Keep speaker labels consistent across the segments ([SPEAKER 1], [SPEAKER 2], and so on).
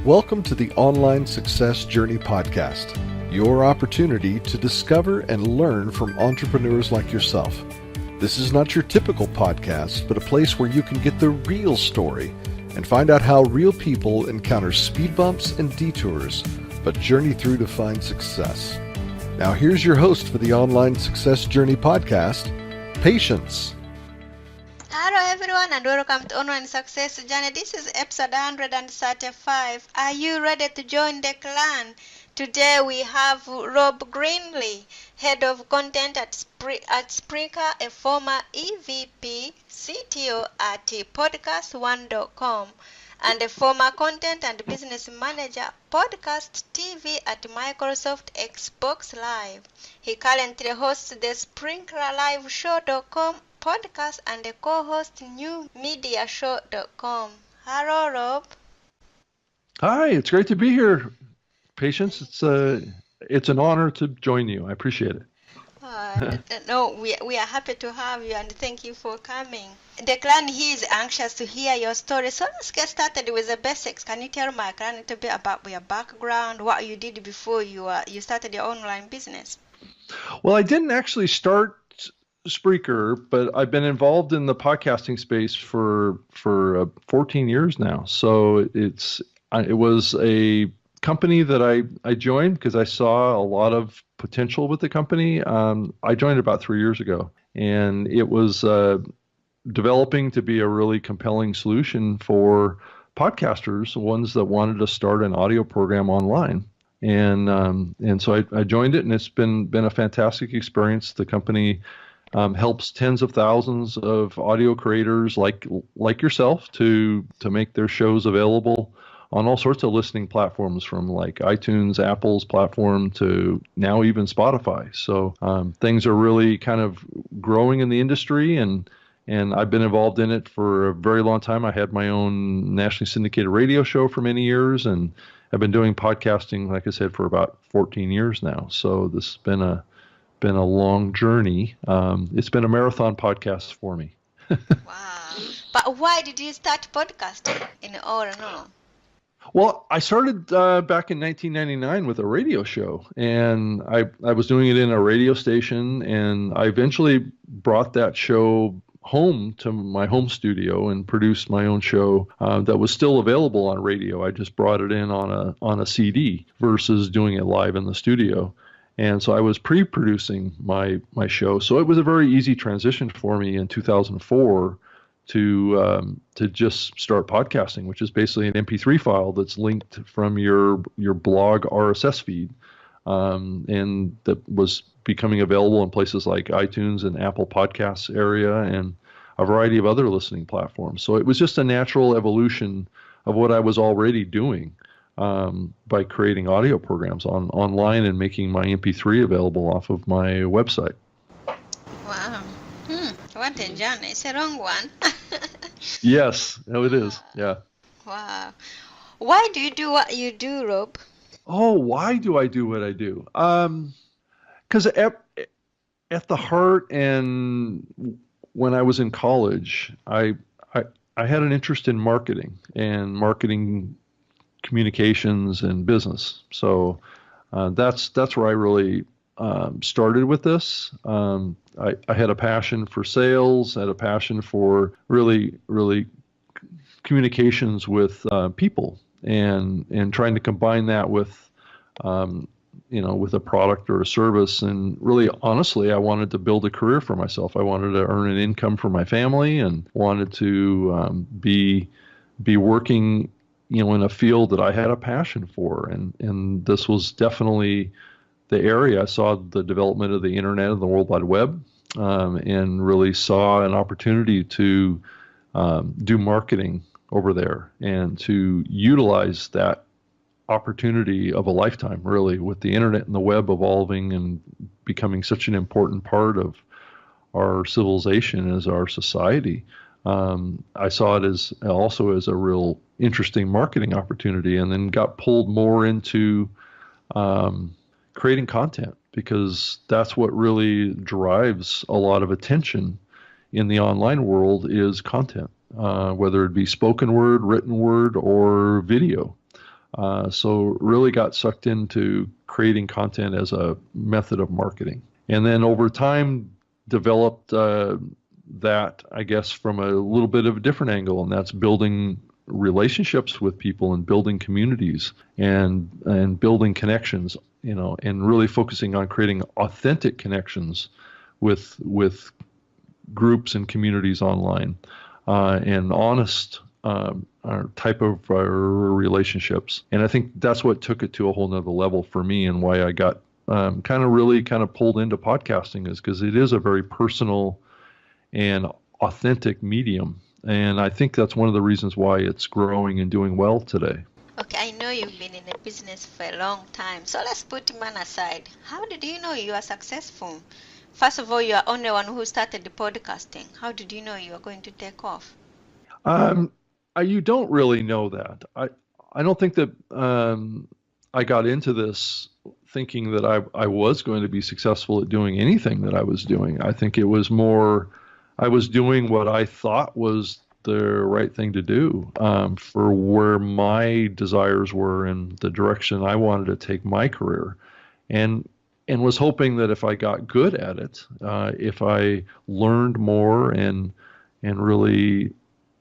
[SPEAKER 1] Welcome to the Online Success Journey Podcast, your opportunity to discover and learn from entrepreneurs like yourself. This is not your typical podcast, but a place where you can get the real story and find out how real people encounter speed bumps and detours, but journey through to find success. Now here's your host for the Online Success Journey Podcast, Patience.
[SPEAKER 2] Hello everyone and welcome to Online Success Journey. This is episode 135. Are you ready to join the clan? Today we have Rob Greenlee, Head of Content at Spreaker, a former EVP CTO at podcast1.com, and a former Content and Business Manager, Podcast TV at Microsoft Xbox Live. He currently hosts the SprinklerLiveShow.com podcast and a co-host newmediashow.com. Hello, Rob.
[SPEAKER 3] Hi, it's great to be here, Patience. It's an honor to join you. I appreciate it.
[SPEAKER 2] No, we are happy to have you and thank you for coming. The clan here is anxious to hear your story, so let's get started with the basics. Can you tell my clan a little bit about your background, what you did before you started your online business?
[SPEAKER 3] Well, I didn't actually start Spreaker, but I've been involved in the podcasting space for 14 years now. So it was a company that I joined because I saw a lot of potential with the company. I joined about 3 years ago, and it was developing to be a really compelling solution for podcasters, ones that wanted to start an audio program online. And so I joined it, and it's been a fantastic experience. The company helps tens of thousands of audio creators like yourself to make their shows available on all sorts of listening platforms, from like iTunes, Apple's platform, to now even Spotify. So things are really kind of growing in the industry, and I've been involved in it for a very long time. I had my own nationally syndicated radio show for many years, and I've been doing podcasting, like I said, for about 14 years now. So this has been a long journey. It's been a marathon podcast for me.
[SPEAKER 2] Wow. But why did you start podcasting in all?
[SPEAKER 3] Well, I started back in 1999 with a radio show, and I was doing it in a radio station, and I eventually brought that show home to my home studio and produced my own show that was still available on radio. I just brought it in on a CD versus doing it live in the studio. And so I was pre-producing my show. So it was a very easy transition for me in 2004 to just start podcasting, which is basically an MP3 file that's linked from your blog RSS feed, and that was becoming available in places like iTunes and Apple Podcasts area and a variety of other listening platforms. So it was just a natural evolution of what I was already doing. By creating audio programs online and making my MP3 available off of my website.
[SPEAKER 2] Wow. What a journey. It's a long one.
[SPEAKER 3] Yes, no, it is. Yeah.
[SPEAKER 2] Wow. Why do you do what you do, Rob?
[SPEAKER 3] Oh, why do I do what I do? Because at the heart, and when I was in college, I had an interest in marketing communications and business. So that's where I really started with this. I had a passion for sales, had a passion for really communications with people, and trying to combine that with with a product or a service. And really, honestly, I wanted to build a career for myself. I wanted to earn an income for my family, and wanted to be working in a field that I had a passion for. And this was definitely the area. I saw the development of the internet and the World Wide Web, and really saw an opportunity to do marketing over there and to utilize that opportunity of a lifetime, really, with the internet and the web evolving and becoming such an important part of our civilization as our society. I saw it as a real interesting marketing opportunity, and then got pulled more into creating content, because that's what really drives a lot of attention in the online world, is content, whether it be spoken word, written word, or video. So really got sucked into creating content as a method of marketing. And then over time developed that, I guess, from a little bit of a different angle, and that's building relationships with people and building communities and building connections, and really focusing on creating authentic connections with groups and communities online, and honest type of relationships. And I think that's what took it to a whole nother level for me, and why I got kind of pulled into podcasting, is because it is a very personal and authentic medium. And I think that's one of the reasons why it's growing and doing well today.
[SPEAKER 2] Okay, I know you've been in the business for a long time, so let's put man aside. How did you know you are successful? First of all, you are only one who started the podcasting. How did you know you were going to take off?
[SPEAKER 3] You don't really know that. I don't think that I got into this thinking that I was going to be successful at doing anything that I was doing. I think it was more, I was doing what I thought was the right thing to do for where my desires were and the direction I wanted to take my career. And was hoping that if I got good at it, if I learned more and really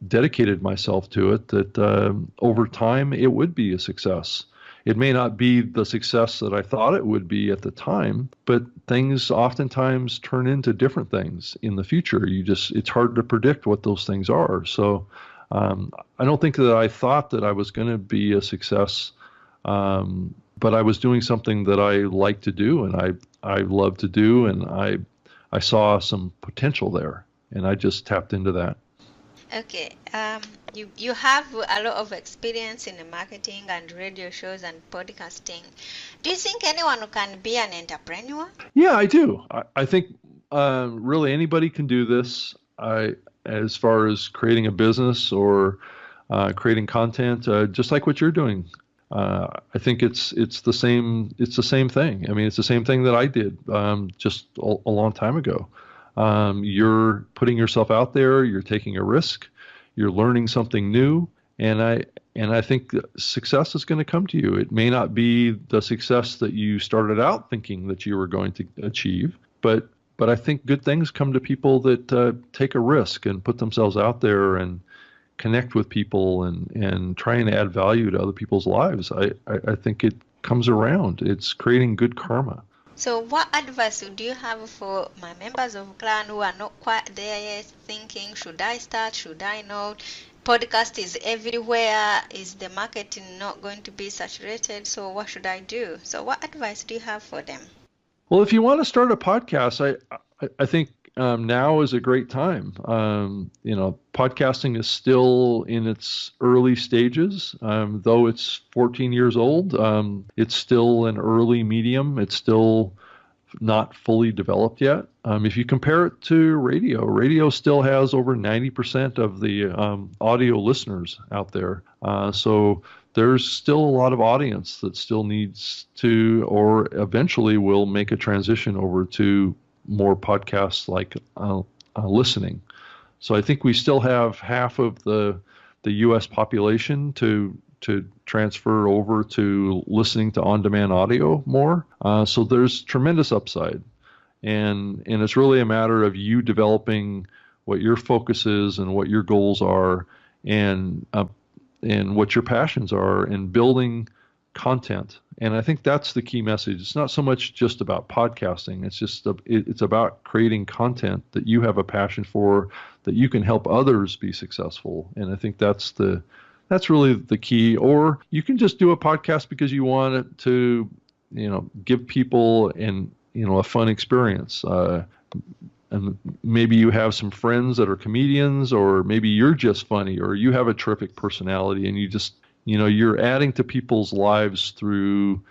[SPEAKER 3] dedicated myself to it, that over time it would be a success. It may not be the success that I thought it would be at the time, but things oftentimes turn into different things in the future. It's hard to predict what those things are. So I don't think that I thought that I was going to be a success, but I was doing something that I like to do and I love to do, and I saw some potential there, and I just tapped into that.
[SPEAKER 2] Okay, you have a lot of experience in the marketing and radio shows and podcasting. Do you think anyone can be an entrepreneur?
[SPEAKER 3] Yeah, I do. I think really anybody can do this. As far as creating a business or creating content, just like what you're doing. I think it's the same thing. I mean, it's the same thing that I did just a long time ago. You're putting yourself out there, you're taking a risk, you're learning something new, and I think that success is going to come to you. It may not be the success that you started out thinking that you were going to achieve, but I think good things come to people that take a risk and put themselves out there and connect with people and try and add value to other people's lives. I think it comes around. It's creating good karma.
[SPEAKER 2] So what advice do you have for my members of clan who are not quite there yet, thinking, should I start, should I not? Podcast is everywhere. Is the market not going to be saturated? So what should I do? So what advice do you have for them?
[SPEAKER 3] Well, if you want to start a podcast, I think now is a great time. Podcasting is still in its early stages. Though it's 14 years old, it's still an early medium. It's still not fully developed yet. If you compare it to radio still has over 90% of the audio listeners out there. So there's still a lot of audience that still needs to, or eventually will make a transition over to more podcasts like listening. So I think we still have half of the U.S. population to transfer over to listening to on-demand audio more. So there's tremendous upside, and it's really a matter of you developing what your focus is and what your goals are, and what your passions are, and building content. And I think that's the key message. It's not so much just about podcasting. It's about creating content that you have a passion for, that you can help others be successful. And I think that's really the key. Or you can just do a podcast because you want it to, give people a fun experience. And maybe you have some friends that are comedians, or maybe you're just funny, or you have a terrific personality, and you just, you're adding to people's lives through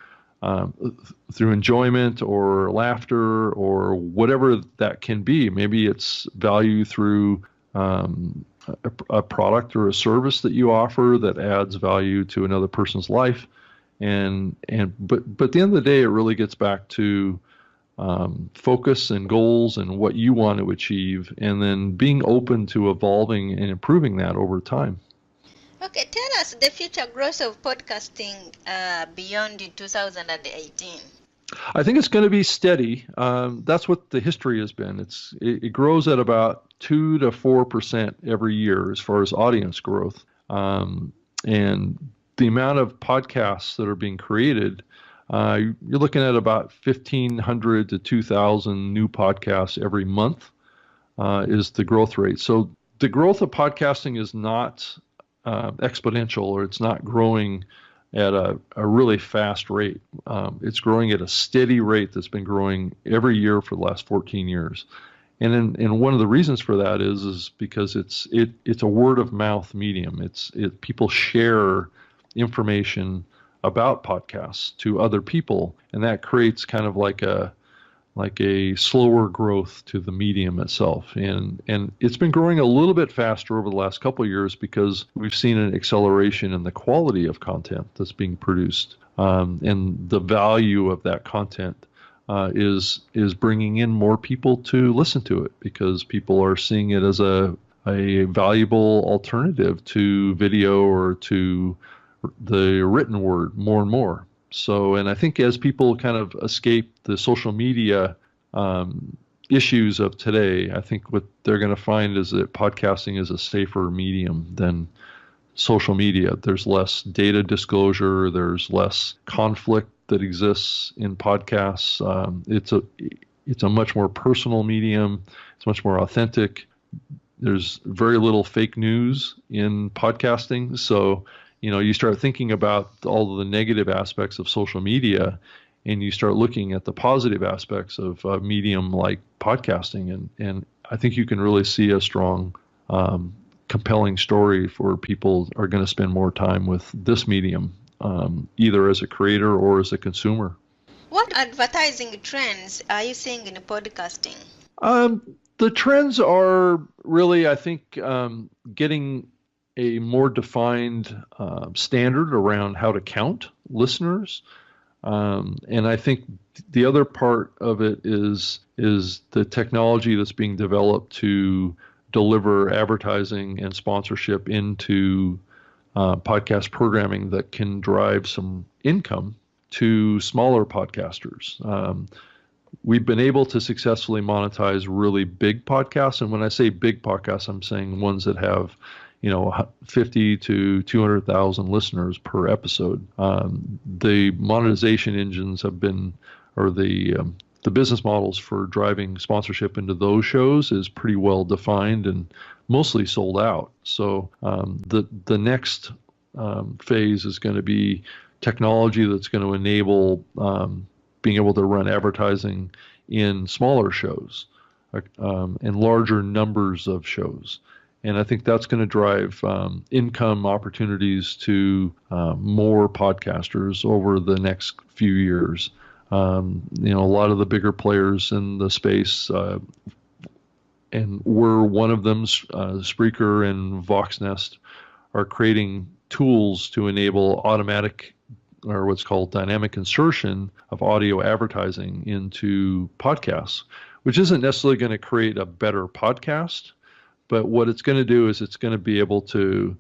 [SPEAKER 3] enjoyment or laughter or whatever that can be. Maybe it's value through a product or a service that you offer that adds value to another person's life. But at the end of the day, it really gets back to focus and goals and what you want to achieve, and then being open to evolving and improving that over time.
[SPEAKER 2] Okay, tell us the future growth of podcasting beyond 2018.
[SPEAKER 3] I think it's going to be steady. That's what the history has been. It grows at about 2 to 4% every year as far as audience growth. And the amount of podcasts that are being created, you're looking at about 1,500 to 2,000 new podcasts every month is the growth rate. So the growth of podcasting is not exponential, or it's not growing at a really fast rate. It's growing at a steady rate that's been growing every year for the last 14 years. And one of the reasons for that is because it's a word of mouth medium. People share information about podcasts to other people, and that creates kind of like a slower growth to the medium itself. And it's been growing a little bit faster over the last couple of years because we've seen an acceleration in the quality of content that's being produced. And the value of that content is bringing in more people to listen to it, because people are seeing it as a valuable alternative to video or to the written word more and more. So, and I think as people kind of escape the social media issues of today, I think what they're going to find is that podcasting is a safer medium than social media. There's less data disclosure. There's less conflict that exists in podcasts. It's a much more personal medium. It's much more authentic. There's very little fake news in podcasting. So, you start thinking about all of the negative aspects of social media, and you start looking at the positive aspects of a medium like podcasting. And I think you can really see a strong, compelling story for people are going to spend more time with this medium, either as a creator or as a consumer.
[SPEAKER 2] What advertising trends are you seeing in podcasting?
[SPEAKER 3] The trends are really, I think, getting a more defined standard around how to count listeners. And I think the other part of it is the technology that's being developed to deliver advertising and sponsorship into podcast programming that can drive some income to smaller podcasters. We've been able to successfully monetize really big podcasts. And when I say big podcasts, I'm saying ones that have 50 to 200,000 listeners per episode. The monetization engines have been, or the business models for driving sponsorship into those shows is pretty well defined and mostly sold out. So the next phase is going to be technology that's going to enable being able to run advertising in smaller shows and larger numbers of shows. And I think that's going to drive income opportunities to more podcasters over the next few years. A lot of the bigger players in the space, and we're one of them, Spreaker and Voxnest, are creating tools to enable automatic, or what's called dynamic insertion of audio advertising into podcasts, which isn't necessarily going to create a better podcast. But what it's going to do is it's going to be able to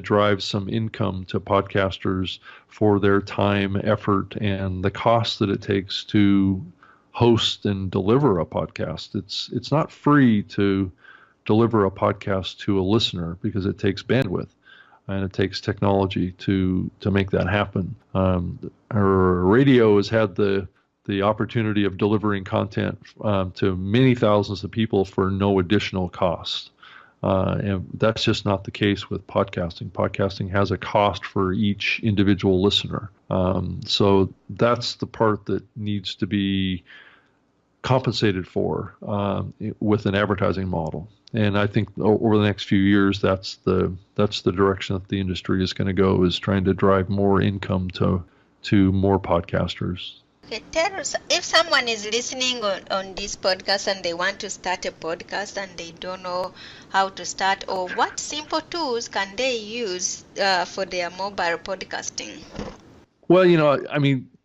[SPEAKER 3] drive some income to podcasters for their time, effort, and the cost that it takes to host and deliver a podcast. It's not free to deliver a podcast to a listener because it takes bandwidth and it takes technology to make that happen. Our radio has had the opportunity of delivering content to many thousands of people for no additional cost. And that's just not the case with podcasting. Podcasting has a cost for each individual listener. So that's the part that needs to be compensated for with an advertising model. And I think over the next few years, that's the direction that the industry is going to go, is trying to drive more income to more podcasters.
[SPEAKER 2] Okay, tell us, if someone is listening on this podcast and they want to start a podcast and they don't know how to start, or what simple tools can they use for their mobile podcasting?
[SPEAKER 3] Well,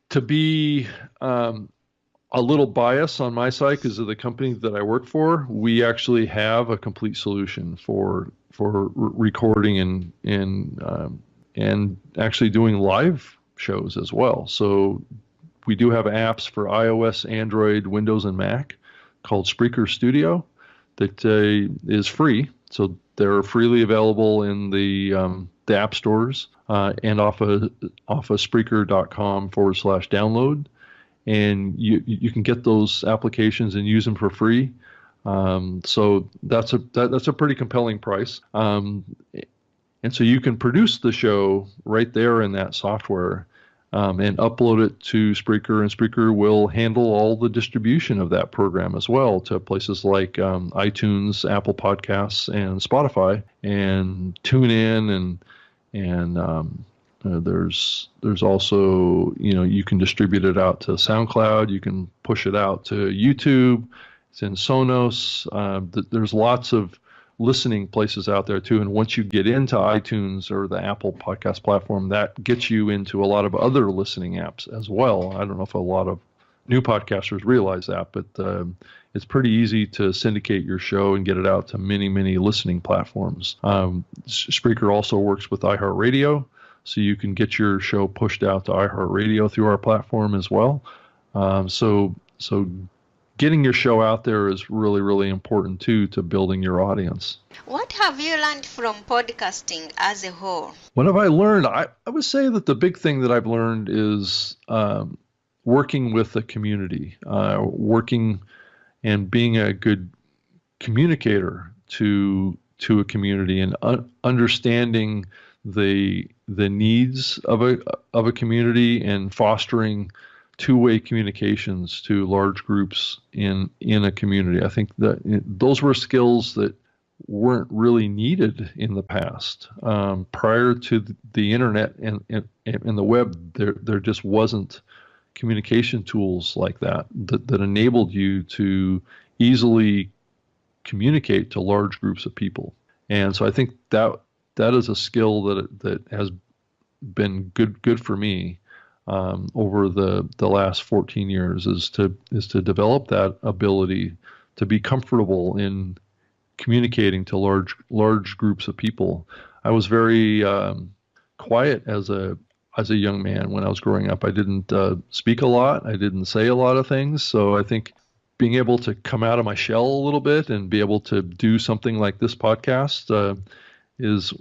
[SPEAKER 3] to be a little bias on my side because of the company that I work for, we actually have a complete solution for recording and and actually doing live shows as well. So we do have apps for iOS, Android, Windows, and Mac called Spreaker Studio that is free. So they're freely available in the app stores and off of Spreaker.com/download. And you can get those applications and use them for free. So that's a pretty compelling price. And so you can produce the show right there in that software and upload it to Spreaker, and Spreaker will handle all the distribution of that program as well to places like iTunes, Apple Podcasts, and Spotify, and TuneIn, and there's also, you can distribute it out to SoundCloud, you can push it out to YouTube, it's in Sonos. There's lots of listening places out there too, and once you get into iTunes or the Apple Podcast platform, that gets you into a lot of other listening apps as well. I don't know if a lot of new podcasters realize that, but it's pretty easy to syndicate your show and get it out to many, many listening platforms. Spreaker also works with iHeartRadio, so you can get your show pushed out to iHeartRadio through our platform as well. So getting your show out there is really, really important too to building your audience.
[SPEAKER 2] What have you learned from podcasting as a whole?
[SPEAKER 3] What have I learned? I would say that the big thing that I've learned is working with the community, working and being a good communicator to a community, and understanding the needs of a community, and fostering two-way communications to large groups in a community. I think that those were skills that weren't really needed in the past. Prior to the internet and the web, there just wasn't communication tools like that enabled you to easily communicate to large groups of people. And so I think that is a skill that has been good for me over the last 14 years, is to develop that ability to be comfortable in communicating to large groups of people. I was very quiet as a young man when I was growing up. I didn't speak a lot. I didn't say a lot of things. So I think being able to come out of my shell a little bit and be able to do something like this podcast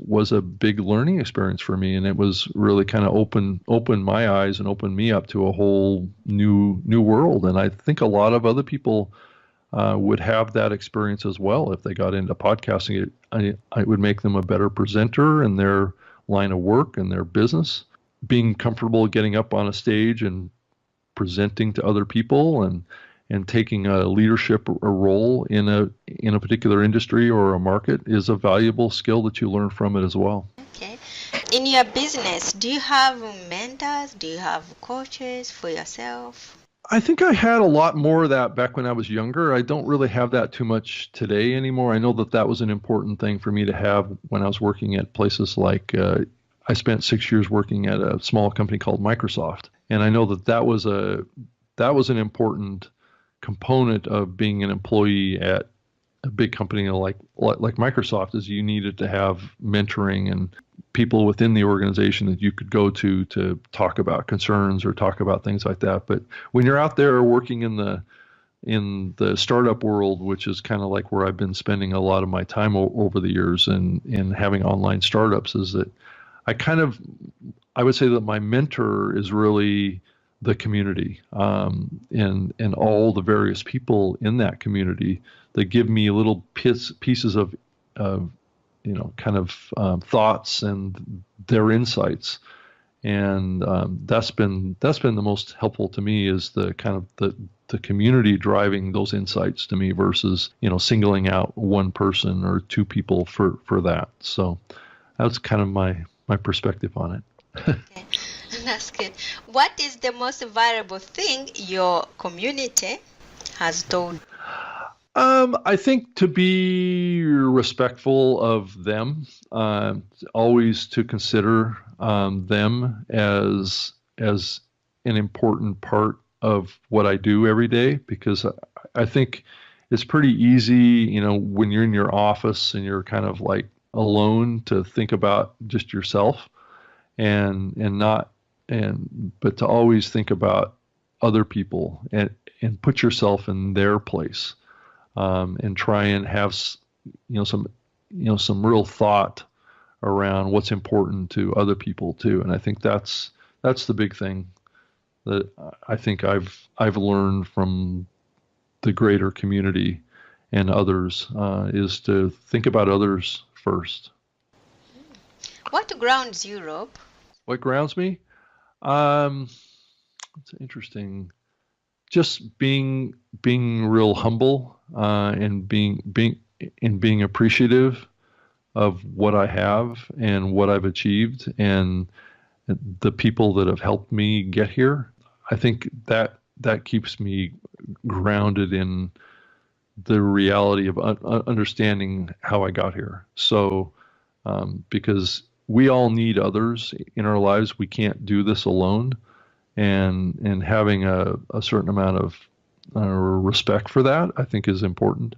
[SPEAKER 3] was a big learning experience for me, and it was really kind of opened my eyes and opened me up to a whole new world. And I think a lot of other people would have that experience as well if they got into podcasting. It would make them a better presenter in their line of work and their business, being comfortable getting up on a stage and presenting to other people and taking a leadership role in a particular industry or a market is a valuable skill that you learn from it as well.
[SPEAKER 2] Okay. In your business, do you have mentors? Do you have coaches for yourself?
[SPEAKER 3] I think I had a lot more of that back when I was younger. I don't really have that too much today anymore. I know that was an important thing for me to have when I was working at places like, I spent 6 years working at a small company called Microsoft. And I know that was an important component of being an employee at a big company like Microsoft, is you needed to have mentoring and people within the organization that you could go to talk about concerns or talk about things like that. But when you're out there working in the startup world, which is kind of like where I've been spending a lot of my time over the years, and having online startups, is that I would say that my mentor is really the community, and all the various people in that community that give me little pieces of thoughts and their insights, and that's been the most helpful to me, is the kind of the community driving those insights to me versus singling out one person or two people for that. So that's kind of my perspective on it.
[SPEAKER 2] Okay. That's good. What is the most valuable thing your community has told?
[SPEAKER 3] I think to be respectful of them, always to consider them as an important part of what I do every day, because I think it's pretty easy, when you're in your office and you're kind of like alone, to think about just yourself. but to always think about other people and put yourself in their place, and try and have some real thought around what's important to other people too. And I think that's the big thing that I think I've learned from the greater community and others, is to think about others first.
[SPEAKER 2] What grounds you, Rob?
[SPEAKER 3] What grounds me? It's interesting. Just being real humble, and being appreciative of what I have and what I've achieved and the people that have helped me get here. I think that keeps me grounded in the reality of understanding how I got here. So, because we all need others in our lives, we can't do this alone, and having a certain amount of respect for that, I think, is important.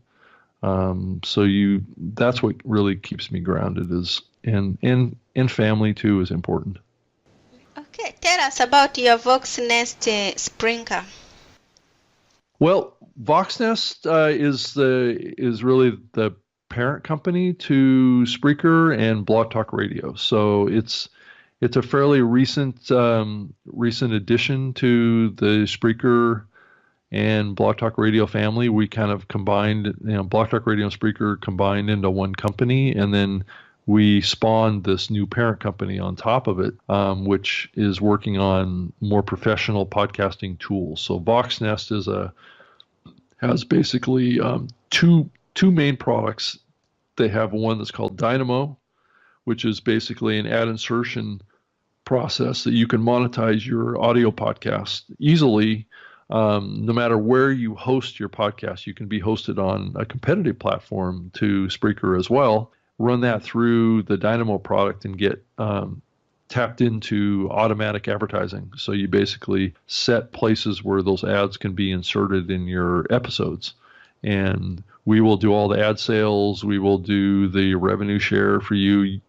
[SPEAKER 3] That's what really keeps me grounded, and family too is important.
[SPEAKER 2] Okay, tell us about your Voxnest Sprinkler.
[SPEAKER 3] Well, Voxnest is really the parent company to Spreaker and Blog Talk Radio. So it's a fairly recent addition to the Spreaker and Blog Talk Radio family. We kind of combined, Blog Talk Radio and Spreaker combined into one company, and then we spawned this new parent company on top of it, which is working on more professional podcasting tools. So Voxnest has basically two main products. They have one that's called Dynamo, which is basically an ad insertion process that you can monetize your audio podcast easily. No matter where you host your podcast, you can be hosted on a competitive platform to Spreaker as well. Run that through the Dynamo product and get tapped into automatic advertising. So you basically set places where those ads can be inserted in your episodes. And we will do all the ad sales. We will do the revenue share for you.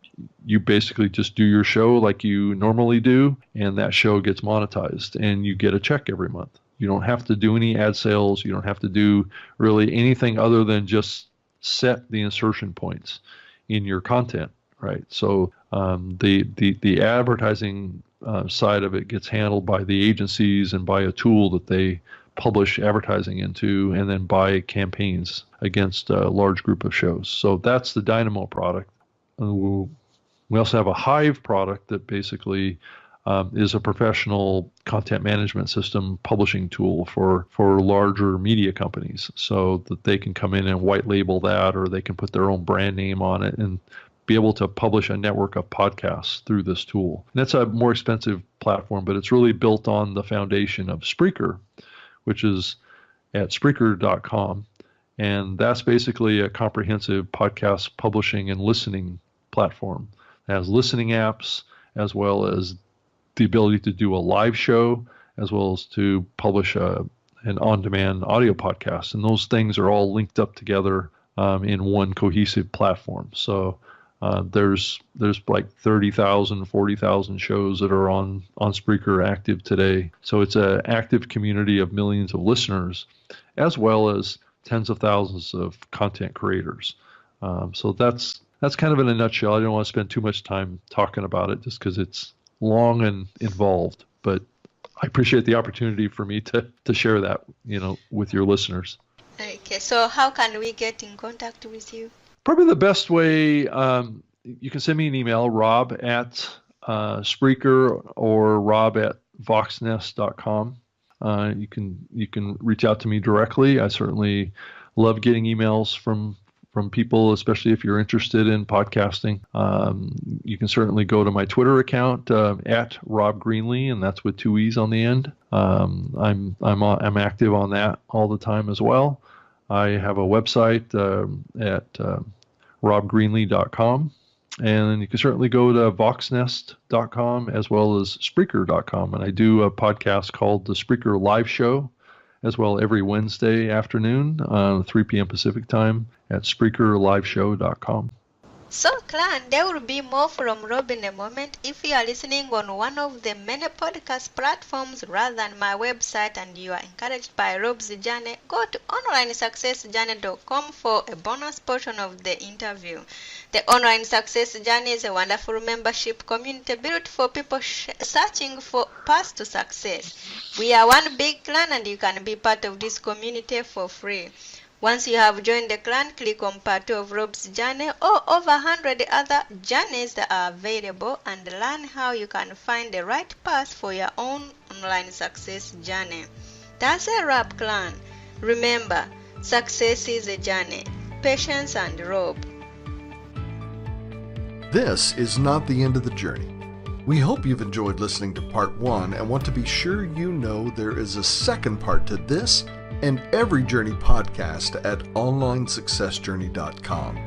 [SPEAKER 3] You basically just do your show like you normally do, and that show gets monetized, and you get a check every month. You don't have to do any ad sales. You don't have to do really anything other than just set the insertion points in your content, right? So the advertising side of it gets handled by the agencies and by a tool that they publish advertising into, and then buy campaigns against a large group of shows. So that's the Dynamo product. We also have a Hive product that basically is a professional content management system publishing tool for larger media companies, so that they can come in and white label that, or they can put their own brand name on it and be able to publish a network of podcasts through this tool. And that's a more expensive platform, but it's really built on the foundation of Spreaker, which is at Spreaker.com. And that's basically a comprehensive podcast publishing and listening platform. It has listening apps, as well as the ability to do a live show, as well as to publish an on-demand audio podcast. And those things are all linked up together in one cohesive platform. So there's like 30,000, 40,000 shows that are on Spreaker active today. So it's an active community of millions of listeners, as well as tens of thousands of content creators. So that's kind of in a nutshell. I don't want to spend too much time talking about it, just because it's long and involved. But I appreciate the opportunity for me to share that, with your listeners.
[SPEAKER 2] Okay, so how can we get in contact with you?
[SPEAKER 3] Probably the best way, you can send me an email, Rob at Spreaker, or Rob at Voxnest.com. You can reach out to me directly. I certainly love getting emails from people, especially if you're interested in podcasting. You can certainly go to my Twitter account at Rob Greenlee, and that's with 2 E's on the end. I'm active on that all the time as well. I have a website at robgreenlee.com, and you can certainly go to voxnest.com as well as Spreaker.com. And I do a podcast called the Spreaker Live Show as well every Wednesday afternoon, 3 p.m. Pacific time, at SpreakerLiveshow.com.
[SPEAKER 2] So, clan, there will be more from Rob in a moment. If you are listening on one of the many podcast platforms rather than my website and you are encouraged by Rob's journey, go to onlinesuccessjourney.com for a bonus portion of the interview. The Online Success Journey is a wonderful membership community built for people searching for paths to success. We are one big clan and you can be part of this community for free. Once you have joined the clan, click on part 2 of Rob's journey or over 100 other journeys that are available and learn how you can find the right path for your own online success journey. That's a wrap, clan. Remember, success is a journey. Patience and Rob.
[SPEAKER 1] This is not the end of the journey. We hope you've enjoyed listening to part 1 and want to be sure you know there is a second part to this and every journey podcast at onlinesuccessjourney.com,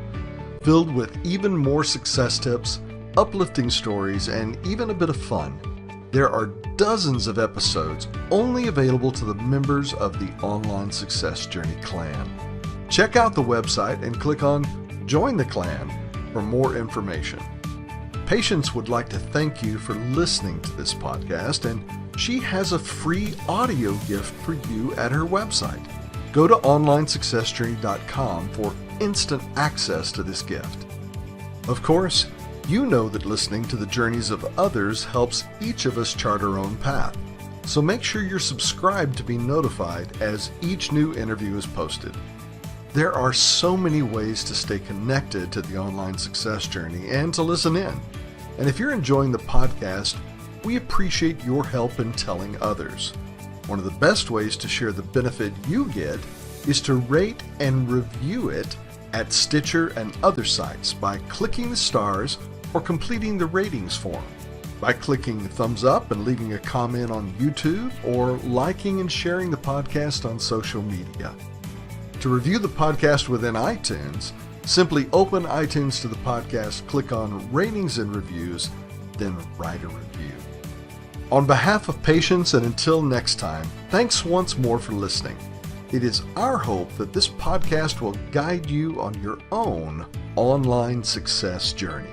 [SPEAKER 1] filled with even more success tips, uplifting stories, and even a bit of fun. There are dozens of episodes only available to the members of the Online Success Journey clan. Check out the website and click on Join the Clan for more information. Patience would like to thank you for listening to this podcast, and she has a free audio gift for you at her website. Go to onlinesuccessjourney.com for instant access to this gift. Of course, you know that listening to the journeys of others helps each of us chart our own path. So make sure you're subscribed to be notified as each new interview is posted. There are so many ways to stay connected to the Online Success Journey and to listen in. And if you're enjoying the podcast, we appreciate your help in telling others. One of the best ways to share the benefit you get is to rate and review it at Stitcher and other sites by clicking the stars or completing the ratings form, by clicking thumbs up and leaving a comment on YouTube, or liking and sharing the podcast on social media. To review the podcast within iTunes, simply open iTunes to the podcast, click on Ratings and Reviews, then write a review. On behalf of Patience, and until next time, thanks once more for listening. It is our hope that this podcast will guide you on your own online success journey.